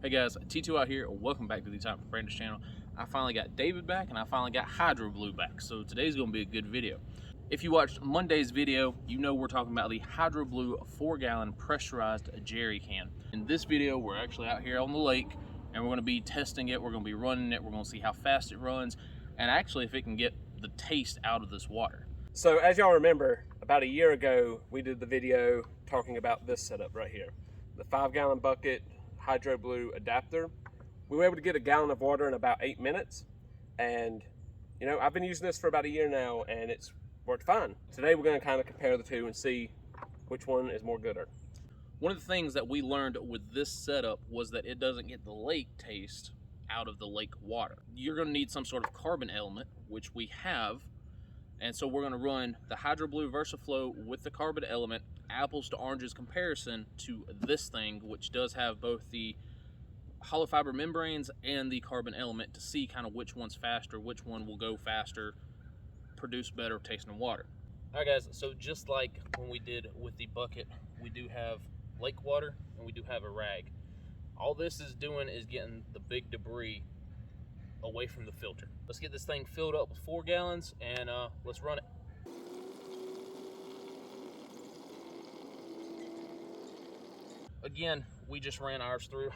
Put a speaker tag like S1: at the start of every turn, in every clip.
S1: Hey guys, T2 out here. Welcome back to the Top Apprentice channel. I finally got David back and I finally got HydroBlu back. So today's gonna be a good video. If you watched Monday's video, you know we're talking about the HydroBlu 4-gallon pressurized jerry can. In this video, we're actually out here on the lake and we're gonna be testing it. We're gonna be running it. We're gonna see how fast it runs and actually if it can get the taste out of this water.
S2: So as y'all remember, about a year ago, we did the video talking about this setup right here. The 5-gallon bucket HydroBlu adapter. We were able to get a gallon of water in about 8 minutes, and you know, I've been using this for about a year now and it's worked fine. Today we're going to kind of compare the two and see which one is more gooder.
S1: One of the things that we learned with this setup was that it doesn't get the lake taste out of the lake water. You're going to need some sort of carbon element, which we have, and so we're going to run the HydroBlu VersaFlow with the carbon element, apples to oranges comparison to this thing, which does have both the hollow fiber membranes and the carbon element, to see kind of which one's faster, which one will go faster, produce better tasting water. All right guys, so just like when we did with the bucket, we do have lake water and we do have a rag. All this is doing is getting the big debris away from the filter. Let's get this thing filled up with 4 gallons and let's run it. Again, we just ran ours through.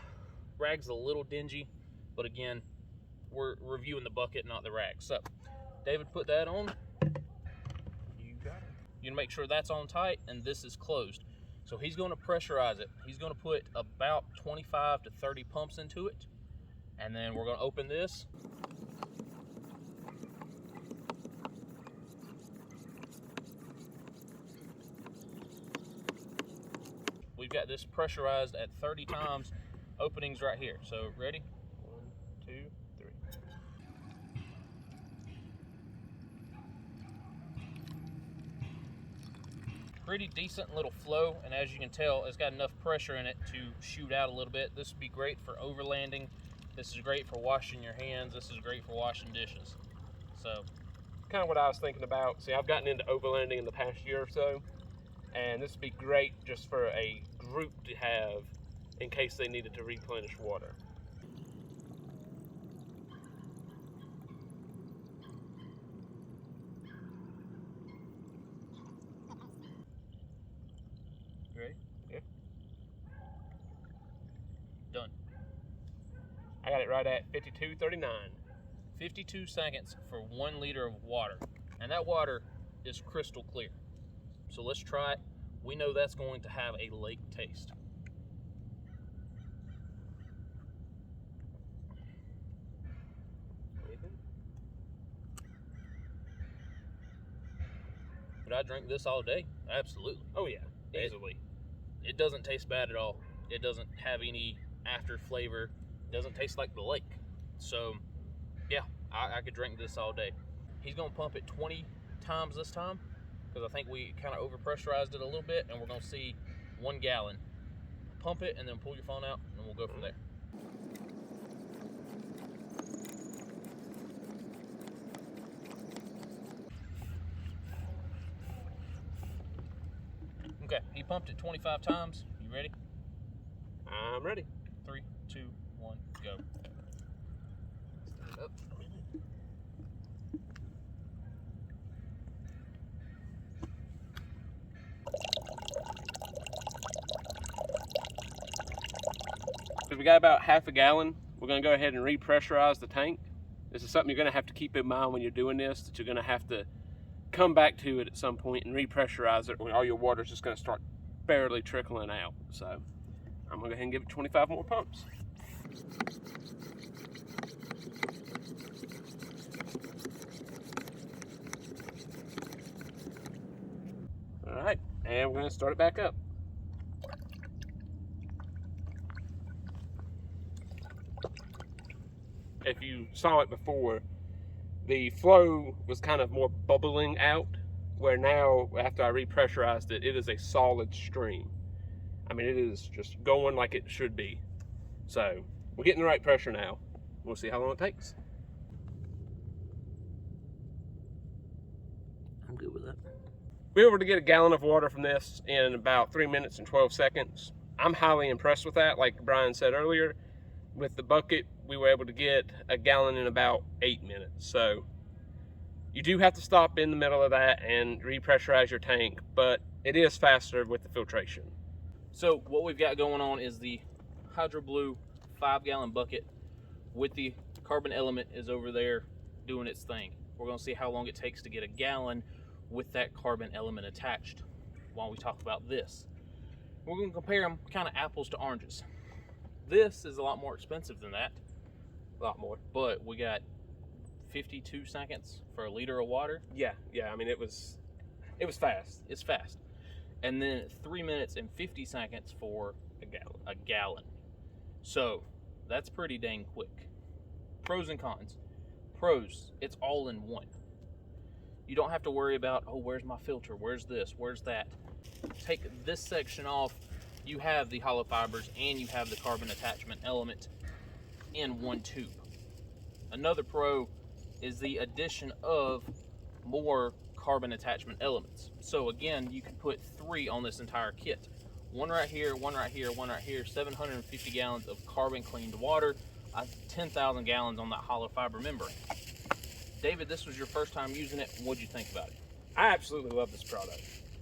S1: Rag's a little dingy, but again, we're reviewing the bucket, not the rag. So, David, put that on. You got it. You make sure that's on tight and this is closed. So he's going to pressurize it. He's going to put about 25 to 30 pumps into it. And then we're going to open this. We've got this pressurized at 30 times, openings right here. So ready? 1, 2, 3. Pretty decent little flow, and as you can tell, it's got enough pressure in it to shoot out a little bit. This would be great for overlanding. This is great for washing your hands. This is great for washing dishes. So,
S2: kind of what I was thinking about. See, I've gotten into overlanding in the past year or so, and this would be great just for a group to have in case they needed to replenish water.
S1: you ready?
S2: Yeah.
S1: Done.
S2: I got it right at 52:39.
S1: 52 seconds for 1 liter of water. And that water is crystal clear. So let's try it. We know that's going to have a lake taste. Would I drink this all day? Absolutely.
S2: Oh yeah, easily.
S1: It doesn't taste bad at all. It doesn't have any after flavor. It doesn't taste like the lake. So yeah, I could drink this all day. He's gonna pump it 20 times this time, because I think we kind of over pressurized it a little bit, and we're gonna see 1 gallon. Pump it and then pull your phone out and we'll go from there. Okay, he pumped it 25 times. You ready?
S2: I'm ready.
S1: 3, 2, 1, go. Up.
S2: So we got about half a gallon. We're going to go ahead and repressurize the tank. This is something you're going to have to keep in mind when you're doing this, that you're going to have to come back to it at some point and repressurize it when all your water is just going to start barely trickling out. So I'm going to go ahead and give it 25 more pumps. All right, and we're going to start it back up. If you saw it before, the flow was kind of more bubbling out, where now, after I repressurized it, it is a solid stream. I mean, it is just going like it should be. So, we're getting the right pressure now. We'll see how long it takes. I'm good with that. We were able to get a gallon of water from this in about 3 minutes and 12 seconds. I'm highly impressed with that. Like Brian said earlier, With the bucket, we were able to get a gallon in about 8 minutes. So you do have to stop in the middle of that and repressurize your tank, but it is faster with the filtration.
S1: So what we've got going on is the HydroBlu 5-gallon bucket with the carbon element is over there doing its thing. We're going to see how long it takes to get a gallon with that carbon element attached while we talk about this. We're going to compare them kind of apples to oranges. This is a lot more expensive than that.
S2: A lot more.
S1: But we got 52 seconds for a liter of water.
S2: Yeah, I mean, it was fast.
S1: It's fast. And then 3 minutes and 50 seconds for a gallon. So that's pretty dang quick. Pros and cons. Pros, it's all in one. You don't have to worry about, oh, where's my filter? Where's this? Where's that? Take this section off. You have the hollow fibers and you have the carbon attachment element in one tube. Another pro is the addition of more carbon attachment elements. So again, you can put 3 on this entire kit. One right here, one right here, one right here, 750 gallons of carbon cleaned water, 10,000 gallons on that hollow fiber membrane. David, this was your first time using it. What'd you think about it?
S2: I absolutely love this product.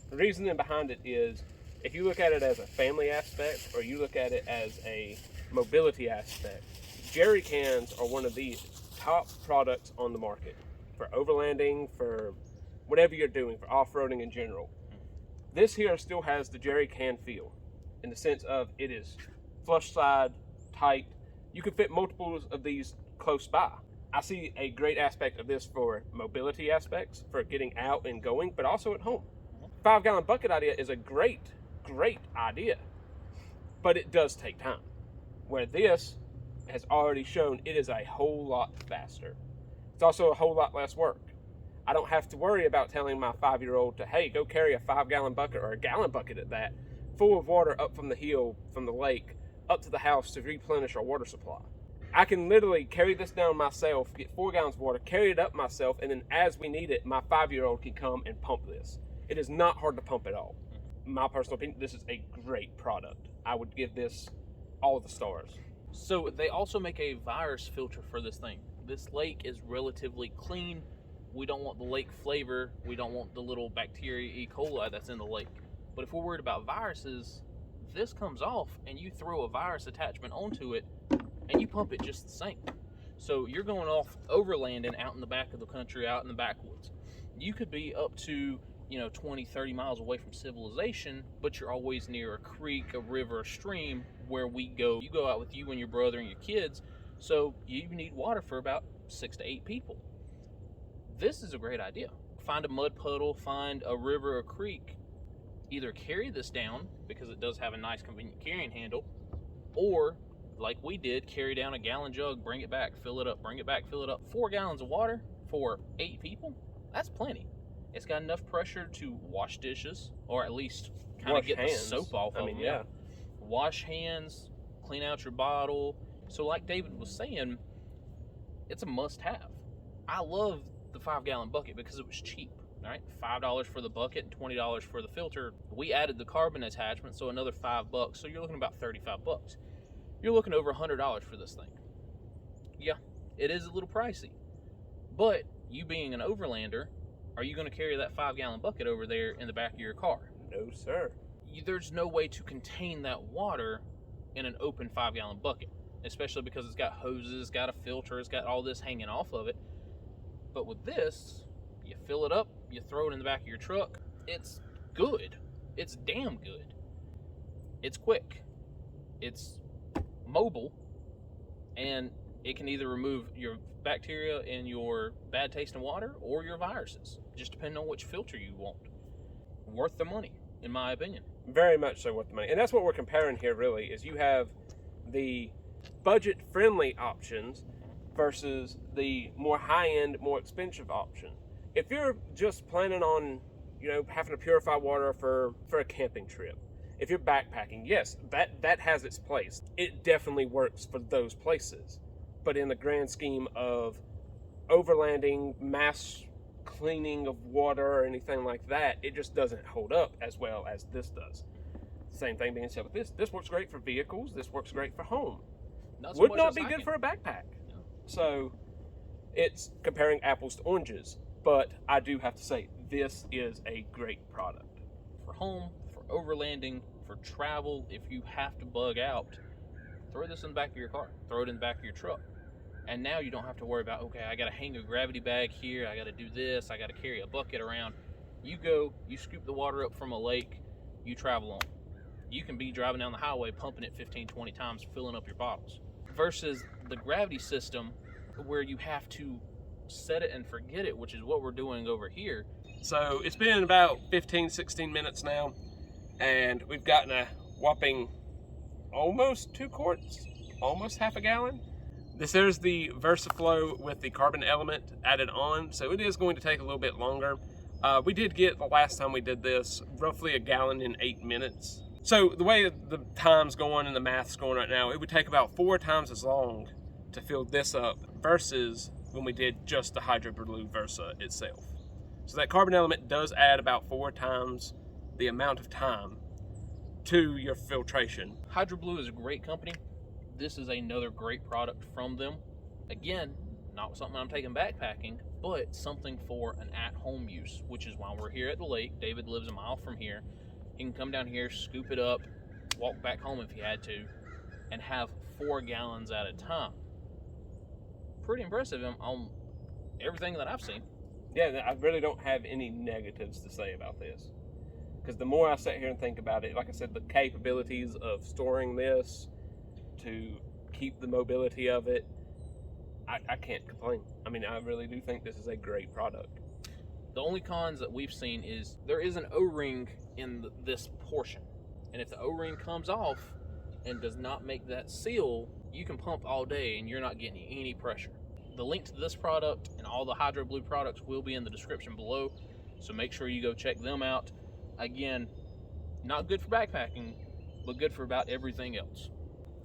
S2: The reasoning behind it is, if you look at it as a family aspect or you look at it as a mobility aspect, jerry cans are one of the top products on the market for overlanding, for whatever you're doing, for off-roading in general. This here still has the jerry can feel in the sense of it is flush side, tight. You can fit multiples of these close by. I see a great aspect of this for mobility aspects, for getting out and going, but also at home. 5-gallon bucket idea is a great idea, but it does take time. Where this has already shown it is a whole lot faster. It's also a whole lot less work. I don't have to worry about telling my 5-year-old to, hey, go carry a 5-gallon bucket or a gallon bucket at that, full of water up from the hill, from the lake, up to the house to replenish our water supply. I can literally carry this down myself, get 4 gallons of water, carry it up myself, and then as we need it, my 5-year-old can come and pump this. It is not hard to pump at all. In my personal opinion, this is a great product. I would give this all the stars.
S1: So they also make a virus filter for this thing. This lake is relatively clean. We don't want the lake flavor. We don't want the little bacteria E. coli that's in the lake. But if we're worried about viruses, this comes off and you throw a virus attachment onto it and you pump it just the same. So you're going off overlanding out in the back of the country, out in the backwoods. You could be up to 20, 30 miles away from civilization, but you're always near a creek, a river, a stream where we go. You go out with you and your brother and your kids, so you need water for about 6 to 8 people. This is a great idea. Find a mud puddle, find a river or creek, either carry this down because it does have a nice convenient carrying handle, or like we did, carry down a gallon jug, bring it back, fill it up, bring it back, fill it up. 4 gallons of water for 8 people, that's plenty. It's got enough pressure to wash dishes, or at least kind of get the soap off of them.
S2: Yeah.
S1: Wash hands, clean out your bottle. So like David was saying, it's a must-have. I love the 5-gallon bucket because it was cheap, right? $5 for the bucket and $20 for the filter. We added the carbon attachment, so another $5. So you're looking about $35. You're looking over $100 for this thing. Yeah, it is a little pricey, but you being an overlander, are you going to carry that 5-gallon bucket over there in the back of your car?
S2: No, sir.
S1: There's no way to contain that water in an open 5-gallon bucket, especially because it's got hoses, it's got a filter, it's got all this hanging off of it. But with this, you fill it up, you throw it in the back of your truck. It's good. It's damn good. It's quick. It's mobile, and it can either remove your bacteria and your bad taste in water or your viruses, just depending on which filter you want. Worth the money, in my opinion.
S2: Very much so worth the money. And that's what we're comparing here, really, is you have the budget-friendly options versus the more high-end, more expensive option. If you're just planning on, having to purify water for a camping trip, if you're backpacking, yes, that has its place. It definitely works for those places. But in the grand scheme of overlanding, mass cleaning of water or anything like that, it just doesn't hold up as well as this does. Same thing being said with this. This works great for vehicles. This works great for home. would not be good for a backpack. No. So it's comparing apples to oranges. But I do have to say, this is a great product.
S1: For home, for overlanding, for travel, if you have to bug out, throw this in the back of your car. Throw it in the back of your truck. And now you don't have to worry about, okay, I got to hang a gravity bag here, I got to do this, I got to carry a bucket around. You go, you scoop the water up from a lake, you travel on. You can be driving down the highway, pumping it 15, 20 times, filling up your bottles. Versus the gravity system, where you have to set it and forget it, which is what we're doing over here.
S2: So it's been about 15, 16 minutes now, and we've gotten a whopping almost 2 quarts, almost half a gallon. This is the VersaFlow with the carbon element added on, so it is going to take a little bit longer. We did get, the last time we did this, roughly a gallon in 8 minutes. So the way the time's going and the math's going right now, it would take about 4 times as long to fill this up versus when we did just the HydroBlu Versa itself. So that carbon element does add about 4 times the amount of time to your filtration.
S1: HydroBlu is a great company. This is another great product from them. Again, not something I'm taking backpacking, but something for an at-home use, which is why we're here at the lake. David lives a mile from here. He can come down here, scoop it up, walk back home if he had to, and have 4 gallons at a time. Pretty impressive on everything that I've seen.
S2: Yeah, I really don't have any negatives to say about this. Because the more I sit here and think about it, like I said, the capabilities of storing this, to keep the mobility of it, I can't complain. I mean, I really do think this is a great product.
S1: The only cons that we've seen is there is an O-ring in this portion. And if the O-ring comes off and does not make that seal, you can pump all day and you're not getting any pressure. The link to this product and all the HydroBlu products will be in the description below, so make sure you go check them out. Again, not good for backpacking, but good for about everything else.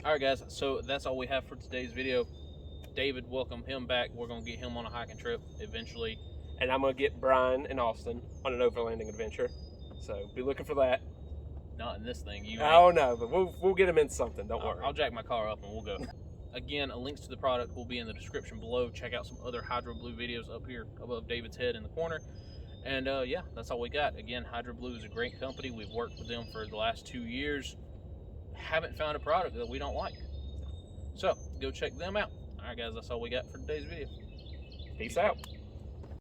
S1: Alright guys, so that's all we have for today's video. David, welcome him back. We're going to get him on a hiking trip eventually.
S2: And I'm going to get Brian and Austin on an overlanding adventure. So be looking for that.
S1: Not in this thing.
S2: Oh no, but we'll get him in something, don't worry.
S1: I'll jack my car up and we'll go. Again, links to the product will be in the description below. Check out some other HydroBlu videos up here above David's head in the corner. And yeah, that's all we got. Again, HydroBlu is a great company. We've worked with them for the last 2 years. Haven't found a product that we don't like. So, go check them out. Alright guys, that's all we got for today's video.
S2: Peace out.